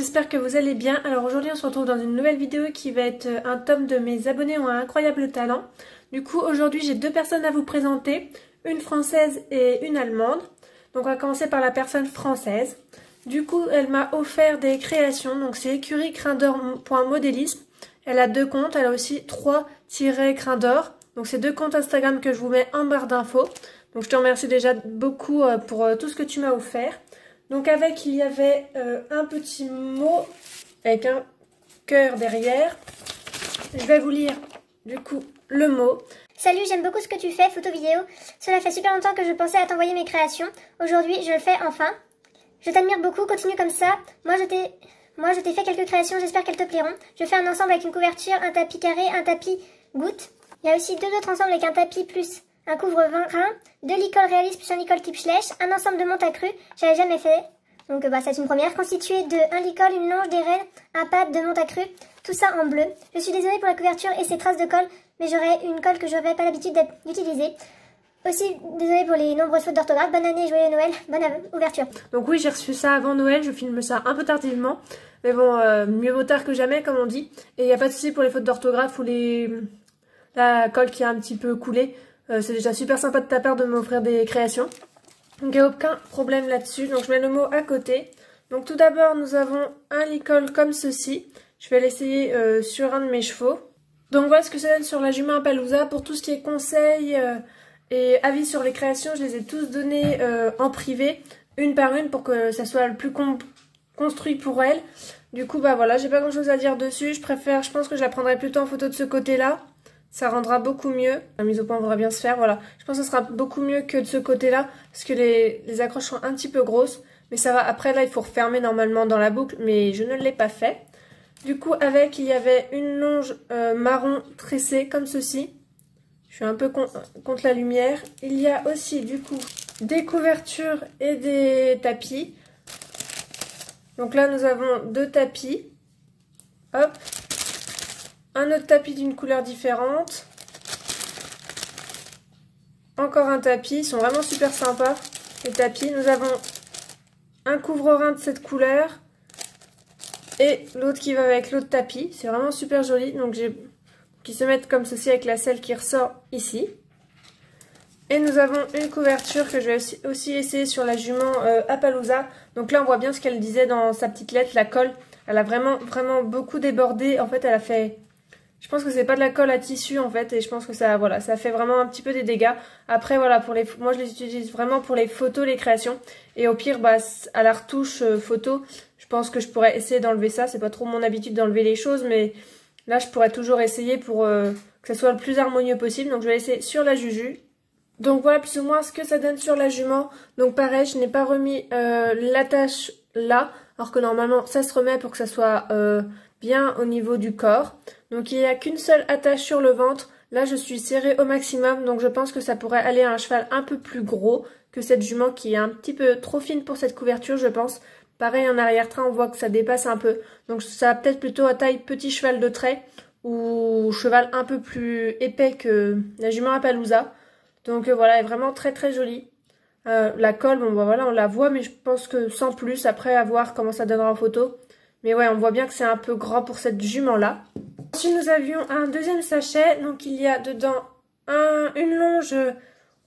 j'espère que vous allez bien. Alors aujourd'hui on se retrouve dans une nouvelle vidéo qui va être un tome de mes abonnés ont un incroyable talent. Du coup aujourd'hui j'ai deux personnes à vous présenter, une française et une allemande. Donc on va commencer par la personne française. Du coup elle m'a offert des créations, donc c'est écurie crin d'or.modélisme. Elle a deux comptes, elle a aussi 3-crin d'or. Donc c'est deux comptes Instagram que je vous mets en barre d'infos. Donc je te remercie déjà beaucoup pour tout ce que tu m'as offert. Donc avec, il y avait un petit mot avec un cœur derrière. Je vais vous lire du coup le mot. Salut, j'aime beaucoup ce que tu fais, photo vidéo. Cela fait super longtemps que je pensais à t'envoyer mes créations. Aujourd'hui, je le fais enfin. Je t'admire beaucoup, continue comme ça. Moi, je t'ai fait quelques créations, j'espère qu'elles te plairont. Je fais un ensemble avec une couverture, un tapis carré, un tapis goutte. Il y a aussi deux autres ensembles avec un tapis plus un couvre-vin, deux licoles réalistes plus un licol type Schleich, un ensemble de monte à cru, j'avais jamais fait. Donc c'est une première, constituée de un licol, une longe, des raies, un pad, de monte à cru, tout ça en bleu. Je suis désolée pour la couverture et ces traces de colle, mais j'aurai une colle que je n'aurais pas l'habitude d'utiliser. Aussi, désolée pour les nombreuses fautes d'orthographe. Bonne année, joyeux Noël, bonne ouverture. Donc oui, j'ai reçu ça avant Noël, je filme ça un peu tardivement. Mais bon, mieux vaut tard que jamais, comme on dit. Et il n'y a pas de souci pour les fautes d'orthographe ou la colle qui a un petit peu coulé. C'est déjà super sympa de ta part de m'offrir des créations. Donc il n'y a aucun problème là-dessus. Donc je mets le mot à côté. Donc tout d'abord, nous avons un licol comme ceci. Je vais l'essayer sur un de mes chevaux. Donc voilà ce que ça donne sur la jument Appaloosa. Pour tout ce qui est conseils et avis sur les créations, je les ai tous donnés en privé, une par une, pour que ça soit le plus construit pour elle. Du coup, bah voilà, j'ai pas grand chose à dire dessus. Je pense que je la prendrai plutôt en photo de ce côté-là. Ça rendra beaucoup mieux. La mise au point voudra bien se faire, voilà. Je pense que ça sera beaucoup mieux que de ce côté-là, parce que les accroches sont un petit peu grosses. Mais ça va, après là, il faut refermer normalement dans la boucle, mais je ne l'ai pas fait. Du coup, avec, il y avait une longe marron tressée, comme ceci. Je suis un peu contre la lumière. Il y a aussi, du coup, des couvertures et des tapis. Donc là, nous avons deux tapis. Hop. Un autre tapis d'une couleur différente. Encore un tapis. Ils sont vraiment super sympas, les tapis. Nous avons un couvre-rein de cette couleur. Et l'autre qui va avec l'autre tapis. C'est vraiment super joli. Donc qui se mettent comme ceci avec la selle qui ressort ici. Et nous avons une couverture que je vais aussi essayer sur la jument Appaloosa. Donc là on voit bien ce qu'elle disait dans sa petite lettre, la colle. Elle a vraiment beaucoup débordé. En fait elle a fait... Je pense que c'est pas de la colle à tissu en fait, et je pense que ça, voilà, ça fait vraiment un petit peu des dégâts. Après voilà, moi je les utilise vraiment pour les photos, les créations. Et au pire, bah, à la retouche photo, je pense que je pourrais essayer d'enlever ça. C'est pas trop mon habitude d'enlever les choses, mais là je pourrais toujours essayer pour que ça soit le plus harmonieux possible. Donc je vais essayer sur la Juju. Donc voilà plus ou moins ce que ça donne sur la jument. Donc pareil, je n'ai pas remis l'attache là, alors que normalement ça se remet pour que ça soit bien au niveau du corps. Donc il n'y a qu'une seule attache sur le ventre. Là je suis serrée au maximum, donc je pense que ça pourrait aller à un cheval un peu plus gros que cette jument qui est un petit peu trop fine pour cette couverture, je pense. Pareil en arrière-train, on voit que ça dépasse un peu. Donc ça va peut-être plutôt à taille petit cheval de trait ou cheval un peu plus épais que la jument Appaloosa. Donc voilà, elle est vraiment très jolie. La colle, bon bah voilà, on la voit, mais je pense que sans plus, après à voir comment ça donnera en photo. Mais ouais, on voit bien que c'est un peu grand pour cette jument-là. Ensuite, nous avions un deuxième sachet. Donc, il y a dedans une longe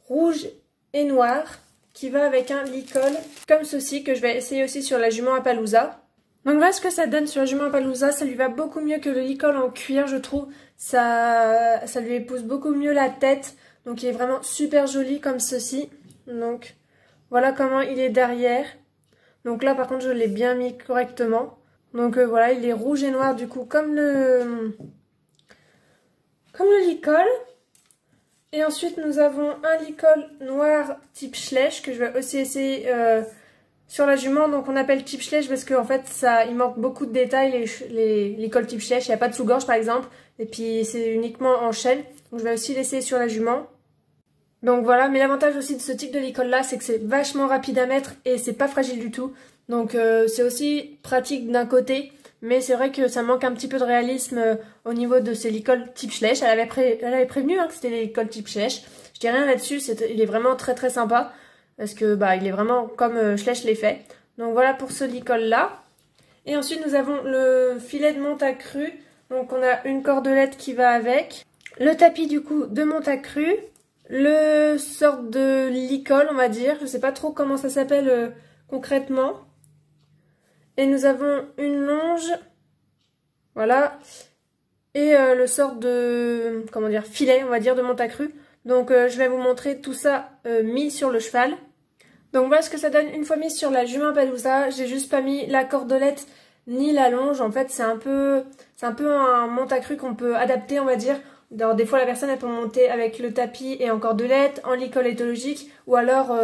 rouge et noire qui va avec un licol comme ceci, que je vais essayer aussi sur la jument Appaloosa. Donc, voilà ce que ça donne sur la jument Appaloosa. Ça lui va beaucoup mieux que le licol en cuir, je trouve. Ça lui épouse beaucoup mieux la tête. Donc, il est vraiment super joli comme ceci. Donc, voilà comment il est derrière. Donc là, par contre, je l'ai bien mis correctement. Donc voilà, il est rouge et noir du coup comme le licol. Et ensuite nous avons un licol noir type Schleich que je vais aussi essayer sur la jument. Donc on appelle type Schleich parce qu'en fait il manque beaucoup de détails, les licols type Schleich. Il n'y a pas de sous-gorge par exemple. Et puis c'est uniquement en chaîne. Donc je vais aussi l'essayer sur la jument. Donc voilà, mais l'avantage aussi de ce type de licol là, c'est que c'est vachement rapide à mettre et c'est pas fragile du tout. Donc c'est aussi pratique d'un côté, mais c'est vrai que ça manque un petit peu de réalisme au niveau de ces licols type Schleich. Elle avait prévenu hein, que c'était les licols type Schleich. Je dis rien là-dessus, il est vraiment très sympa, parce que bah il est vraiment comme Schleich les fait. Donc voilà pour ce licol là. Et ensuite nous avons le filet de Montacru. Donc on a une cordelette qui va avec. Le tapis du coup de Montacru. Le sort de licol on va dire. Je sais pas trop comment ça s'appelle concrètement. Et nous avons une longe. Voilà. Et le sort de, comment dire, filet on va dire de Montacru. Donc je vais vous montrer tout ça mis sur le cheval. Donc voilà ce que ça donne une fois mis sur la jument Palooza. J'ai juste pas mis la cordelette ni la longe. En fait c'est un peu un Montacru qu'on peut adapter on va dire. Alors, des fois la personne elle peut monter avec le tapis et en cordelette, en licol éthologique ou alors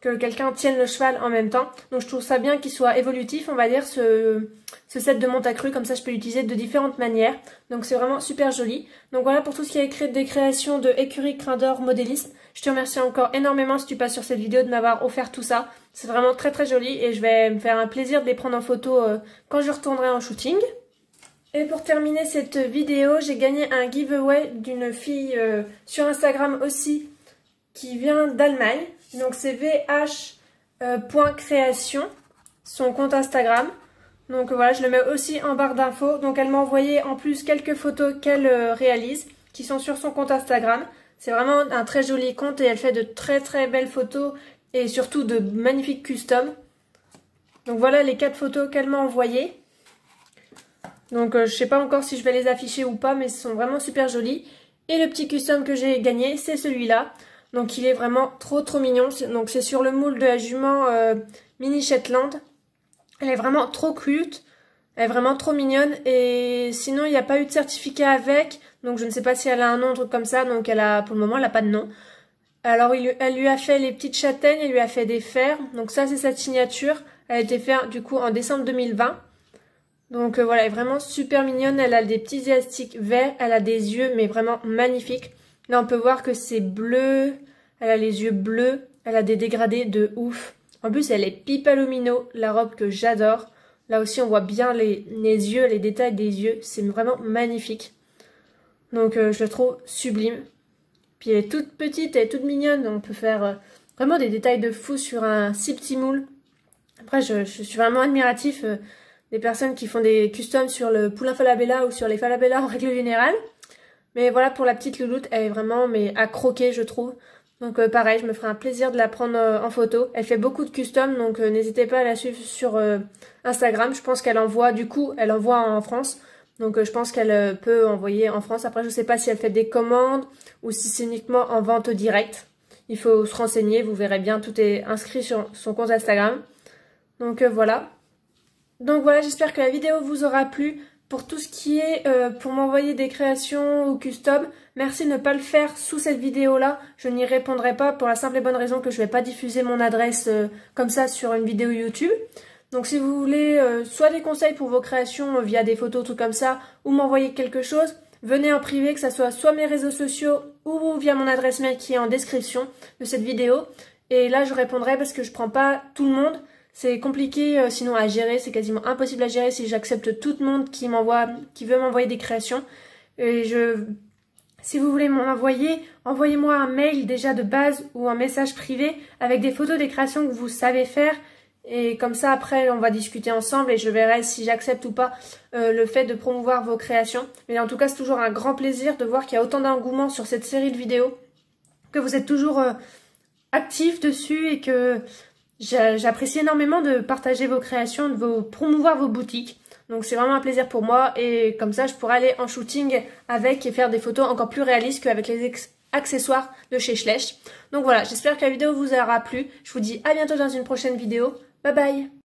que quelqu'un tienne le cheval en même temps. Donc je trouve ça bien qu'il soit évolutif on va dire ce set de Montacru. Comme ça je peux l'utiliser de différentes manières. Donc c'est vraiment super joli. Donc voilà pour tout ce qui est des créations de Écurie Crin d'Or modéliste. Je te remercie encore énormément si tu passes sur cette vidéo de m'avoir offert tout ça. C'est vraiment très très joli et je vais me faire un plaisir de les prendre en photo quand je retournerai en shooting. Et pour terminer cette vidéo, j'ai gagné un giveaway d'une fille sur Instagram aussi qui vient d'Allemagne. Donc c'est vh.création, son compte Instagram. Donc voilà, je le mets aussi en barre d'infos. Donc elle m'a envoyé en plus quelques photos qu'elle réalise qui sont sur son compte Instagram. C'est vraiment un très joli compte et elle fait de très très belles photos et surtout de magnifiques customs. Donc voilà les 4 photos qu'elle m'a envoyées. Donc je sais pas encore si je vais les afficher ou pas mais ils sont vraiment super jolis. Et le petit custom que j'ai gagné c'est celui-là. Donc il est vraiment trop trop mignon. Donc c'est sur le moule de la jument Mini Shetland. Elle est vraiment trop cute. Elle est vraiment trop mignonne et sinon il n'y a pas eu de certificat avec, donc je ne sais pas si elle a un nom, un truc comme ça, donc pour le moment elle n'a pas de nom. Alors elle lui a fait les petites châtaignes, elle lui a fait des fers, donc ça c'est sa signature, elle a été faite du coup en décembre 2020. Donc voilà, elle est vraiment super mignonne, elle a des petits élastiques verts, elle a des yeux mais vraiment magnifiques. Là on peut voir que c'est bleu, elle a les yeux bleus, elle a des dégradés de ouf. En plus elle est pipalomino, la robe que j'adore. Là aussi, on voit bien les yeux, les détails des yeux. C'est vraiment magnifique. Donc, je la trouve sublime. Puis, elle est toute petite, elle est toute mignonne. Donc, on peut faire vraiment des détails de fou sur un si petit moule. Après, je suis vraiment admiratif des personnes qui font des customs sur le poulain Falabella ou sur les Falabella en règle générale. Mais voilà, pour la petite louloute, elle est vraiment à croquer, je trouve. Donc pareil, je me ferai un plaisir de la prendre en photo. Elle fait beaucoup de custom, donc n'hésitez pas à la suivre sur Instagram. Je pense qu'elle envoie, du coup, elle envoie en France. Donc je pense qu'elle peut envoyer en France. Après, je sais pas si elle fait des commandes ou si c'est uniquement en vente directe. Il faut se renseigner, vous verrez bien, tout est inscrit sur son compte Instagram. Donc voilà. Donc voilà, j'espère que la vidéo vous aura plu. Pour tout ce qui est pour m'envoyer des créations ou custom, merci de ne pas le faire sous cette vidéo-là. Je n'y répondrai pas pour la simple et bonne raison que je ne vais pas diffuser mon adresse comme ça sur une vidéo YouTube. Donc si vous voulez soit des conseils pour vos créations via des photos, tout comme ça, ou m'envoyer quelque chose, venez en privé, que ce soit mes réseaux sociaux ou via mon adresse mail qui est en description de cette vidéo. Et là je répondrai parce que je prends pas tout le monde. C'est compliqué sinon à gérer, c'est quasiment impossible à gérer si j'accepte tout le monde qui veut m'envoyer des créations. Et si vous voulez m'envoyer, envoyez-moi un mail déjà de base ou un message privé avec des photos des créations que vous savez faire. Et comme ça après on va discuter ensemble et je verrai si j'accepte ou pas le fait de promouvoir vos créations. Mais en tout cas c'est toujours un grand plaisir de voir qu'il y a autant d'engouement sur cette série de vidéos, que vous êtes toujours actifs dessus et que j'apprécie énormément de partager vos créations, de promouvoir vos boutiques. Donc c'est vraiment un plaisir pour moi et comme ça je pourrai aller en shooting avec et faire des photos encore plus réalistes qu'avec les accessoires de chez Schleich. Donc voilà, j'espère que la vidéo vous aura plu. Je vous dis à bientôt dans une prochaine vidéo. Bye bye!